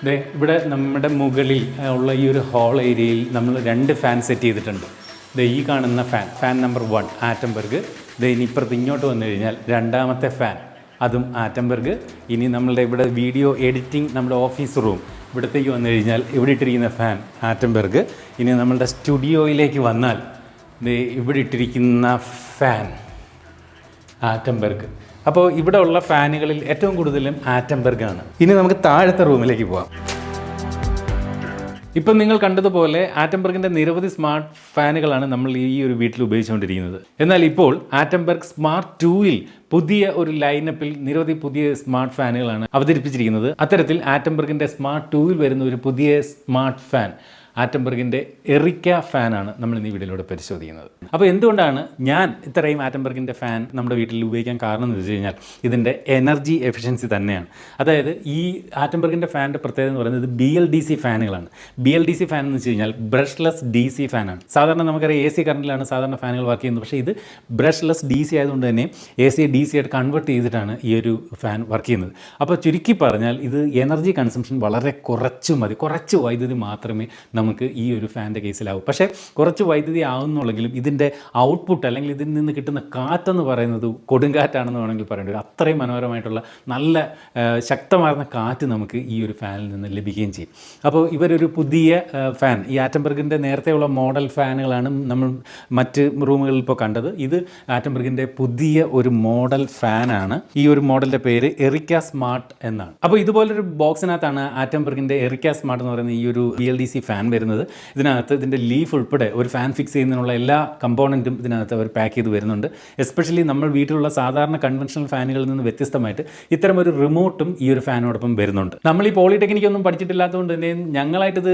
ഇവിടെ നമ്മുടെ മുകളിൽ ഉള്ള ഈ ഒരു ഹോൾ ഏരിയയിൽ നമ്മൾ 2 ഫാൻ സെറ്റ് ചെയ്തിട്ടുണ്ട്. ഈ കാണുന്ന ഫാൻ നമ്പർ 1 ആറ്റംബർഗ്. ഇനി ഇപ്പുറത്ത് ഇങ്ങോട്ട് വന്നു കഴിഞ്ഞാൽ രണ്ടാമത്തെ ഫാൻ, അതും ആറ്റംബർഗ്. ഇനി നമ്മളുടെ ഇവിടെ വീഡിയോ എഡിറ്റിംഗ്, നമ്മുടെ ഓഫീസ് റൂം, ഇവിടത്തേക്ക് വന്നു കഴിഞ്ഞാൽ ഇവിടെ ഇട്ടിരിക്കുന്ന ഫാൻ ആറ്റംബർഗ്. ഇനി നമ്മളുടെ സ്റ്റുഡിയോയിലേക്ക് വന്നാൽ ഇവിടെ ഇട്ടിരിക്കുന്ന ഫാൻ ആറ്റംബർഗ്. അപ്പോൾ ഇവിടെ ഉള്ള ഫാനുകളിൽ ഏറ്റവും കൂടുതലും ആറ്റംബർഗ് ആണ്. ഇനി നമുക്ക് താഴത്തെ റൂമിലേക്ക് പോകാം. ഇപ്പം നിങ്ങൾ കണ്ടതുപോലെ ആറ്റംബർഗിൻ്റെ നിരവധി സ്മാർട്ട് ഫാനുകളാണ് നമ്മൾ ഈ ഒരു വീട്ടിൽ ഉപയോഗിച്ചുകൊണ്ടിരിക്കുന്നത്. എന്നാൽ ഇപ്പോൾ ആറ്റംബർഗ് സ്മാർട്ട് 2-ൽ പുതിയ ഒരു ലൈനപ്പിൽ നിരവധി പുതിയ സ്മാർട്ട് ഫാനുകളാണ് അവതരിപ്പിച്ചിരിക്കുന്നത്. അത്തരത്തിൽ ആറ്റംബർഗിൻ്റെ സ്മാർട്ട് 2-ൽ വരുന്ന ഒരു പുതിയ സ്മാർട്ട് ഫാൻ ആറ്റംബർഗിൻ്റെ എറിക്ക ഫാനാണ് നമ്മൾ ഇന്ന് ഈ വീഡിയോയിലൂടെ പരിശോധിക്കുന്നത്. അപ്പോൾ എന്തുകൊണ്ടാണ് ഞാൻ ഇത്രയും ആറ്റംബർഗിൻ്റെ ഫാൻ നമ്മുടെ വീട്ടിൽ ഉപയോഗിക്കാൻ കാരണം എന്ന് വെച്ച് കഴിഞ്ഞാൽ ഇതിൻ്റെ എനർജി എഫിഷ്യൻസി തന്നെയാണ്. അതായത് ഈ ആറ്റംബർഗിൻ്റെ ഫാനിൻ്റെ പ്രത്യേകത എന്ന് പറയുന്നത് BLDC ഫാനുകളാണ്. BLDC ഫാൻ എന്ന് വെച്ച് കഴിഞ്ഞാൽ ബ്രഷ്ലെസ് DC ഫാനാണ്. സാധാരണ നമുക്കറിയാം AC കറണ്ടിലാണ് സാധാരണ ഫാനുകൾ വർക്ക് ചെയ്യുന്നത്. പക്ഷേ ഇത് ബ്രഷ്ലെസ് DC ആയതുകൊണ്ട് തന്നെ AC DC ആയിട്ട് കൺവേർട്ട് ചെയ്തിട്ടാണ് ഈ ഒരു ഫാൻ വർക്ക് ചെയ്യുന്നത്. അപ്പോൾ ചുരുക്കി പറഞ്ഞാൽ ഇത് എനർജി കൺസംഷൻ വളരെ കുറച്ച് മതി, കുറച്ച് വൈദ്യുതി മാത്രമേ നമുക്ക് ഈ ഒരു ഫാനിൻ്റെ കേസിലാവും. പക്ഷേ കുറച്ച് വൈദ്യുതി ആവുന്നുള്ളെങ്കിലും ഇതിൻ്റെ ഔട്ട്പുട്ട് അല്ലെങ്കിൽ ഇതിൽ നിന്ന് കിട്ടുന്ന കാറ്റെന്ന് പറയുന്നത് കൊടുങ്കാറ്റാണെന്ന് വേണമെങ്കിൽ പറയേണ്ടി വരും. അത്രയും മനോഹരമായിട്ടുള്ള നല്ല ശക്തമാർന്ന കാറ്റ് നമുക്ക് ഈ ഒരു ഫാനിൽ നിന്ന് ലഭിക്കുകയും ചെയ്യും. അപ്പോൾ ഇവരൊരു പുതിയ ഫാൻ, ഈ ആറ്റംബർഗിൻ്റെ നേരത്തെയുള്ള മോഡൽ ഫാനുകളാണ് നമ്മൾ മറ്റ് റൂമുകളിൽ ഇപ്പോൾ കണ്ടത്. ഇത് ആറ്റംബർഗിൻ്റെ പുതിയ ഒരു മോഡൽ ഫാനാണ്. ഈ ഒരു മോഡലിൻ്റെ പേര് എറിക്ക സ്മാർട്ട് എന്നാണ്. അപ്പോൾ ഇതുപോലൊരു ബോക്സിനകത്താണ് ആറ്റംബർഗിൻ്റെ എറിക്ക സ്മാർട്ട് എന്ന് പറയുന്ന ഈ ഒരു BLDC ഫാൻ വരുന്നത്. ഇതിനകത്ത് ഇതിൻ്റെ ലീഫ് ഉൾപ്പെടെ ഒരു ഫാൻ ഫിക്സ് ചെയ്യുന്നതിനുള്ള എല്ലാ കമ്പോണൻറ്റും ഇതിനകത്ത് അവർ പാക്ക് ചെയ്ത് വരുന്നുണ്ട്. എസ്പെഷ്യലി നമ്മൾ വീട്ടിലുള്ള സാധാരണ കൺവെൻഷണൽ ഫാനുകളിൽ നിന്ന് വ്യത്യസ്തമായിട്ട് ഇത്തരം ഒരു റിമോട്ടും ഈ ഒരു ഫാനോടൊപ്പം വരുന്നുണ്ട്. നമ്മൾ ഈ പോളിടെക്നിക് ഒന്നും പഠിച്ചിട്ടില്ലാത്തതുകൊണ്ട് തന്നെ ഞങ്ങളായിട്ടിത്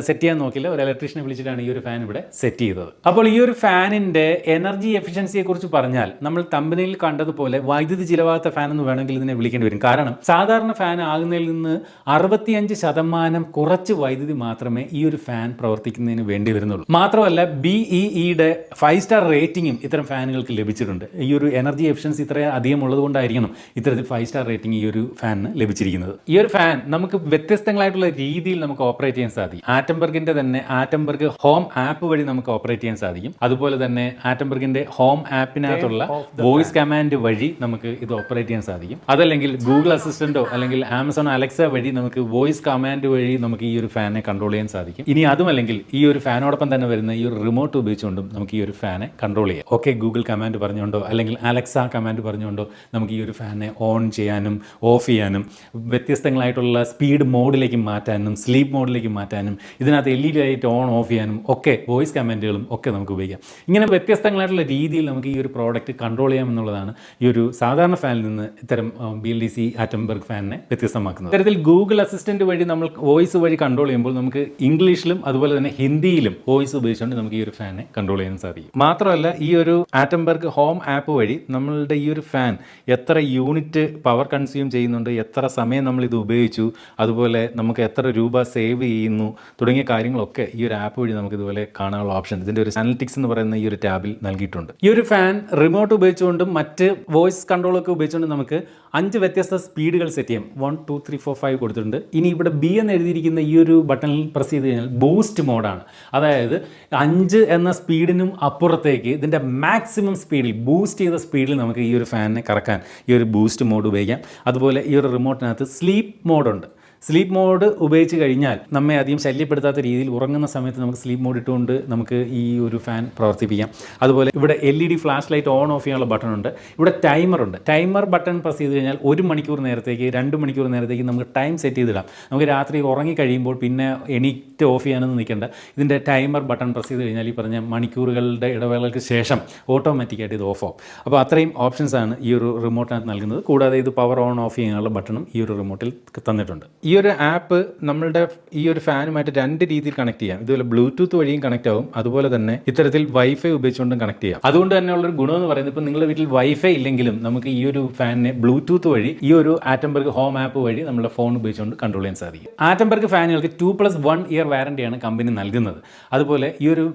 സെറ്റ് ചെയ്യാൻ നോക്കില്ല. ഒരു ഇലക്ട്രീഷ്യനെ വിളിച്ചിട്ടാണ് ഈ ഒരു ഫാൻ ഇവിടെ സെറ്റ് ചെയ്തത്. അപ്പോൾ ഈ ഒരു ഫാനിൻ്റെ എനർജി എഫിഷ്യൻസിയെ കുറിച്ച് പറഞ്ഞാൽ നമ്മൾ തമ്പനിയിൽ കണ്ടതുപോലെ വൈദ്യുതി ചിലവാകാത്ത ഫാൻ എന്ന് വേണമെങ്കിൽ ഇതിനെ വിളിക്കേണ്ടി വരും. കാരണം സാധാരണ ഫാൻ ആകുന്നതിൽ നിന്ന് 65% കുറച്ച് വൈദ്യുതി മാത്രമേ ഈ ഒരു ഫാൻ പ്രവർത്തിക്കുന്നതിന് വേണ്ടി വരുന്നുള്ളൂ. മാത്രമല്ല BEEയുടെ 5 സ്റ്റാർ റേറ്റിംഗും ഇത്തരം ഫാനുകൾക്ക് ലഭിച്ചിട്ടുണ്ട്. ഈ ഒരു എനർജി എഫിഷ്യൻസി ഇത്രയും അധികം ഉള്ളത് കൊണ്ടായിരിക്കണം ഇത്തരത്തിൽ 5 സ്റ്റാർ റേറ്റിംഗ് ഈ ഒരു ഫാനിന് ലഭിച്ചിരിക്കുന്നത്. ഈ ഒരു ഫാൻ നമുക്ക് വ്യത്യസ്തങ്ങളായിട്ടുള്ള രീതിയിൽ നമുക്ക് ഓപ്പറേറ്റ് ചെയ്യാൻ സാധിക്കും. ആറ്റംബർഗിന്റെ തന്നെ ആറ്റംബർഗ് ഹോം ആപ്പ് വഴി നമുക്ക് ഓപ്പറേറ്റ് ചെയ്യാൻ സാധിക്കും. അതുപോലെ തന്നെ ആറ്റംബർഗിന്റെ ഹോം ആപ്പിനകത്തുള്ള വോയിസ് കമാൻഡ് വഴി നമുക്ക് ഇത് ഓപ്പറേറ്റ് ചെയ്യാൻ സാധിക്കും. അതല്ലെങ്കിൽ ഗൂഗിൾ അസിസ്റ്റന്റോ അല്ലെങ്കിൽ ആമസോൺ അലക്സ വഴി നമുക്ക് വോയിസ് കമാൻഡ് വഴി നമുക്ക് ഈ ഒരു ഫാനെ കൺട്രോൾ ചെയ്യാൻ സാധിക്കും. ഇനി അതുമല്ലെങ്കിൽ ഈ ഒരു ഫാനോടൊപ്പം തന്നെ വരുന്ന ഈ ഒരു റിമോട്ട് ഉപയോഗിച്ചുകൊണ്ടും നമുക്ക് ഈ ഒരു ഫാനെ കൺട്രോൾ ചെയ്യാം. ഓക്കെ ഗൂഗിൾ കമാൻഡ് പറഞ്ഞുകൊണ്ടോ അല്ലെങ്കിൽ അലക്സ കമാൻഡ് പറഞ്ഞുകൊണ്ടോ നമുക്ക് ഈ ഒരു ഫാനെ ഓൺ ചെയ്യാനും ഓഫ് ചെയ്യാനും വ്യത്യസ്തങ്ങളായിട്ടുള്ള സ്പീഡ് മോഡിലേക്ക് മാറ്റാനും സ്ലീപ്പ് മോഡിലേക്ക് മാറ്റാനും ഇതിനകത്ത് LED ലൈറ്റ് ഓൺ ഓഫ് ചെയ്യാനും ഒക്കെ വോയിസ് കമാൻഡുകളും ഒക്കെ നമുക്ക് ഉപയോഗിക്കാം. ഇങ്ങനെ വ്യത്യസ്തങ്ങളായിട്ടുള്ള രീതിയിൽ നമുക്ക് ഈ ഒരു പ്രോഡക്റ്റ് കൺട്രോൾ ചെയ്യാമെന്നുള്ളതാണ് ഈ ഒരു സാധാരണ ഫാനിൽ നിന്ന് ഇത്തരം BLDC ആറ്റംബർഗ് ഫാനിനെ വ്യത്യസ്തമാക്കുന്നത്. ഇത്തരത്തിൽ ഗൂഗിൾ അസിസ്റ്റന്റ് വഴി നമ്മൾ വോയിസ് വഴി കൺട്രോൾ ചെയ്യുമ്പോൾ നമുക്ക് ഇംഗ്ലീഷിലും അതുപോലെ തന്നെ ഹിന്ദിയിലും വോയിസ് ഉപയോഗിച്ചുകൊണ്ട് നമുക്ക് ഈ ഒരു ഫാനെ കൺട്രോൾ ചെയ്യാൻ സാധിക്കും. മാത്രമല്ല ഈ ഒരു ആറ്റംബർഗ് ഹോം ആപ്പ് വഴി നമ്മളുടെ ഈ ഒരു ഫാൻ എത്ര യൂണിറ്റ് പവർ കൺസ്യൂം ചെയ്യുന്നുണ്ട്, എത്ര സമയം നമ്മൾ ഇത് ഉപയോഗിച്ചു, അതുപോലെ നമുക്ക് എത്ര രൂപ സേവ് ചെയ്യുന്നു തുടങ്ങിയ കാര്യങ്ങളൊക്കെ ഈ ഒരു ആപ്പ് വഴി നമുക്ക് ഇതുപോലെ കാണാനുള്ള ഓപ്ഷൻ ഇതിൻ്റെ ഒരു അനലിറ്റിക്സ് എന്ന് പറയുന്ന ഈ ഒരു ടാബിൽ നൽകിയിട്ടുണ്ട്. ഈ ഒരു ഫാൻ റിമോട്ട് ഉപയോഗിച്ചുകൊണ്ടും മറ്റ് വോയിസ് കൺട്രോളൊക്കെ ഉപയോഗിച്ചുകൊണ്ട് നമുക്ക് 5 വ്യത്യസ്ത സ്പീഡുകൾ സെറ്റ് ചെയ്യാം. 1 2 3 4 5 കൊടുത്തിട്ടുണ്ട്. ഇനി ഇവിടെ B എന്ന് എഴുതിയിരിക്കുന്ന ഈ ഒരു ബട്ടണിൽ പ്രസ് ചെയ്ത് കഴിഞ്ഞാൽ ബൂസ്റ്റ് മോഡാണ്. അതായത് 5 എന്ന സ്പീഡിനും അപ്പുറത്തേക്ക് ഇതിൻ്റെ മാക്സിമം സ്പീഡിൽ ബൂസ്റ്റ് ചെയ്ത സ്പീഡിൽ നമുക്ക് ഈ ഒരു ഫാനിനെ കറക്കാൻ ഈ ഒരു ബൂസ്റ്റ് മോഡ് ഉപയോഗിക്കാം. അതുപോലെ ഈ ഒരു റിമോട്ടിനകത്ത് സ്ലീപ്പ് മോഡുണ്ട്. സ്ലീപ്പ് മോഡ് ഉപയോഗിച്ച് കഴിഞ്ഞാൽ നമ്മെ അധികം ശല്യപ്പെടുത്താത്ത രീതിയിൽ ഉറങ്ങുന്ന സമയത്ത് നമുക്ക് സ്ലീപ്പ് മോഡ് ഇട്ടുകൊണ്ട് നമുക്ക് ഈ ഒരു ഫാൻ പ്രവർത്തിപ്പിക്കാം. അതുപോലെ ഇവിടെ LED flash light on of ചെയ്യാനുള്ള ബട്ടൺ ഉണ്ട്. ഇവിടെ ടൈമറുണ്ട്. ടൈമർ ബട്ടൺ പ്രസ് ചെയ്ത് കഴിഞ്ഞാൽ 1 മണിക്കൂർ നേരത്തേക്ക് 2 മണിക്കൂർ നേരത്തേക്ക് നമുക്ക് ടൈം സെറ്റ് ചെയ്തിടാം. നമുക്ക് രാത്രി ഉറങ്ങി കഴിയുമ്പോൾ പിന്നെ എണീറ്റ് ഓഫ് ചെയ്യാനൊന്നും നിൽക്കേണ്ട. ഇതിൻ്റെ ടൈമർ ബട്ടൺ പ്രസ് ചെയ്ത് കഴിഞ്ഞാൽ ഈ പറഞ്ഞ മണിക്കൂറുകളുടെ ഇടവേളയ്ക്ക് ശേഷം ഓട്ടോമാറ്റിക്കായിട്ട് ഇത് ഓഫ് ആവും. അപ്പോൾ അത്രയും ഓപ്ഷൻസാണ് ഈ ഒരു റിമോട്ടിനകത്ത് നൽകുന്നത്. കൂടാതെ ഇത് പവർ ഓൺ ഓഫ് ചെയ്യാനുള്ള ബട്ടണും ഈ ഒരു റിമോട്ടിൽ തന്നിട്ടുണ്ട്. ഈ ഒരു ആപ്പ് നമ്മളുടെ ഈ ഒരു ഫാനുമായിട്ട് 2 രീതിയിൽ കണക്ട് ചെയ്യാം. ഇതുപോലെ ബ്ലൂടൂത്ത് വഴിയും കണക്ട് ആവും, അതുപോലെ തന്നെ ഇത്തരത്തിൽ വൈഫൈ ഉപയോഗിച്ചുകൊണ്ടും കണക്ട് ചെയ്യാം. അതുകൊണ്ട് തന്നെയുള്ളൊരു ഗുണം എന്ന് പറയുന്നത് ഇപ്പോൾ നിങ്ങളുടെ വീട്ടിൽ വൈഫൈ ഇല്ലെങ്കിലും നമുക്ക് ഈ ഒരു ഫാനിനെ ബ്ലൂടൂത്ത് വഴി ഈ ഒരു ആറ്റംബർഗ് ഹോം ആപ്പ് വഴി നമ്മുടെ ഫോൺ ഉപയോഗിച്ചുകൊണ്ട് കൺട്രോൾ ചെയ്യാൻ സാധിക്കും. ആറ്റംബർഗ് ഫാനുകൾക്ക് 2+1 ഇയർ വാറണ്ടിയാണ് കമ്പനി നൽകുന്നത്. അതുപോലെ ഈ ഒരു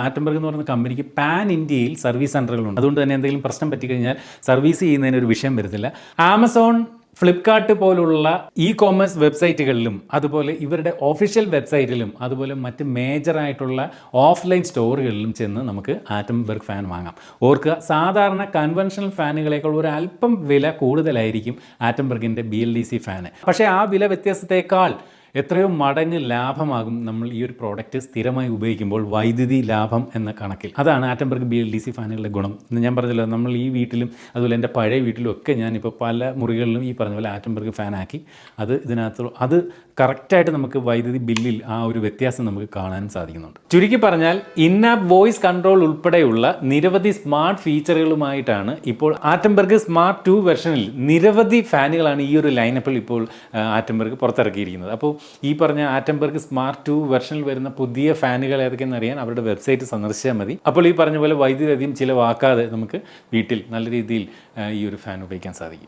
ആറ്റംബർഗ് എന്ന് പറയുന്ന കമ്പനിക്ക് പാൻ ഇന്ത്യയിൽ സർവീസ് സെൻ്ററുകളുണ്ട്. അതുകൊണ്ട് തന്നെ എന്തെങ്കിലും പ്രശ്നം പറ്റിക്കഴിഞ്ഞാൽ സർവീസ് ചെയ്യുന്നതിന് ഒരു വിഷയം വരുന്നില്ല. ആമസോൺ ഫ്ലിപ്കാർട്ട് പോലുള്ള ഇ-കോമേഴ്സ് വെബ്സൈറ്റുകളിലും അതുപോലെ ഇവരുടെ ഒഫീഷ്യൽ വെബ്സൈറ്റിലും അതുപോലെ മറ്റ് മേജറായിട്ടുള്ള ഓഫ്ലൈൻ സ്റ്റോറുകളിലും ചെന്ന് നമുക്ക് ആറ്റംബർഗ് ഫാൻ വാങ്ങാം. ഓർക്കുക, സാധാരണ കൺവെൻഷണൽ ഫാനുകളേക്കാൾ ഒരു അല്പം വില കൂടുതലായിരിക്കും ആറ്റംബർഗിൻ്റെ BLDC ഫാന്. പക്ഷേ ആ വില വ്യത്യാസത്തേക്കാൾ എത്രയോ മടങ്ങ് ലാഭമാകും നമ്മൾ ഈ ഒരു പ്രോഡക്റ്റ് സ്ഥിരമായി ഉപയോഗിക്കുമ്പോൾ, വൈദ്യുതി ലാഭം എന്ന കണക്കിൽ. അതാണ് ആറ്റംബർഗ് BLDC ഫാനുകളുടെ ഗുണം. ഞാൻ പറഞ്ഞല്ലോ, നമ്മൾ ഈ വീട്ടിലും അതുപോലെ എൻ്റെ പഴയ വീട്ടിലും ഒക്കെ ഞാനിപ്പോൾ പല മുറികളിലും ഈ പറഞ്ഞ പോലെ ആറ്റംബർഗ് ഫാനാക്കി അത് കറക്റ്റായിട്ട് നമുക്ക് വൈദ്യുതി ബില്ലിൽ ആ ഒരു വ്യത്യാസം നമുക്ക് കാണാൻ സാധിക്കുന്നുണ്ട്. ചുരുക്കി പറഞ്ഞാൽ ഇൻ-ആപ്പ് വോയിസ് കൺട്രോൾ ഉൾപ്പെടെയുള്ള നിരവധി സ്മാർട്ട് ഫീച്ചറുകളുമായിട്ടാണ് ഇപ്പോൾ ആറ്റംബർഗ് സ്മാർട്ട് 2 വെർഷനിൽ നിരവധി ഫാനുകളാണ് ഈ ഒരു ലൈനപ്പിൽ ഇപ്പോൾ ആറ്റംബർഗ് പുറത്തിറക്കിയിരിക്കുന്നത്. അപ്പോൾ ഈ പറഞ്ഞ ആറ്റംബർഗ് സ്മാർട്ട് 2 വെർഷനിൽ വരുന്ന പുതിയ ഫാനുകൾ ഏതൊക്കെയെന്ന് അറിയാൻ അവരുടെ വെബ്സൈറ്റ് സന്ദർശിച്ചാൽ മതി. അപ്പോൾ ഈ പറഞ്ഞ പോലെ വൈദ്യുതി അധികം ചിലവാക്കാതെ നമുക്ക് വീട്ടിൽ നല്ല രീതിയിൽ ഈ ഒരു ഫാൻ ഉപയോഗിക്കാൻ സാധിക്കും.